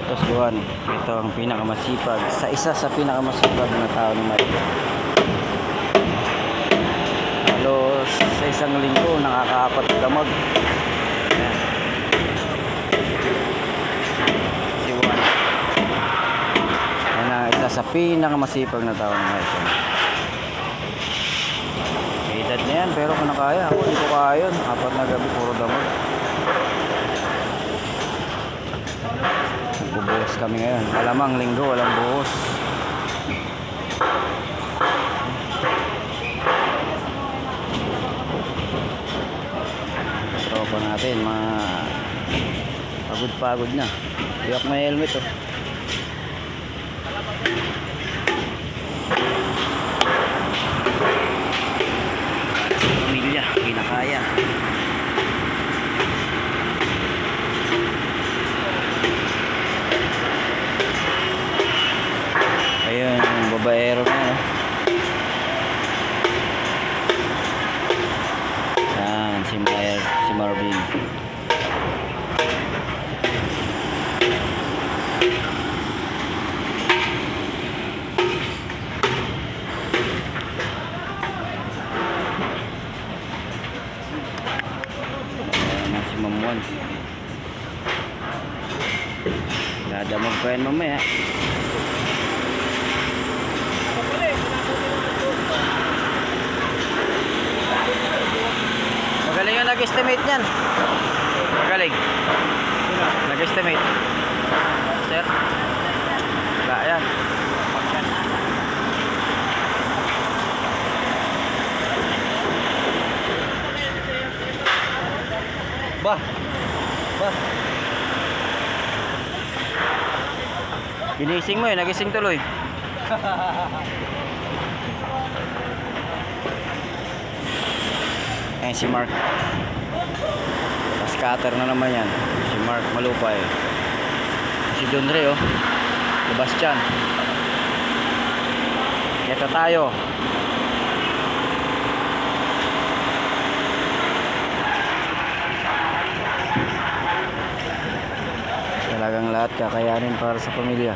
Santos Juan. Ito ang pinakamasipag, isa sa pinakamasipag na tao ng Maynila. Halos sa isang linggo nakakaapat damag. Ayan. Si Juan. Yan ang isa sa pinakamasipag na tao ng Maynila. May edad na yan, pero kung nakaya, ako hindi ko kaya yun. Apat na gabi puro damag. Nagbubuhos kami ngayon. Malamang linggo, walang buhos. Tropa natin, mga pagod-pagod na. Iyak may helmet oh. Pamilya, kinakaya. Ayun, yung babaero na no? Yan, si Marvin. Ayan, si Mamuan. Dadamag pa yan mamaya. Magaling yung nag-estimate niyan. Magaling. Nag-estimate. Sir. Wala yan. Bah. Bah. Ginising mo eh. Nagising tuloy. Ayan si Mark. Scatter na naman yan. Si Mark Malupay. Si Donre oh. Sebastian. Ito tayo. Talagang lahat kakayanin para sa pamilya.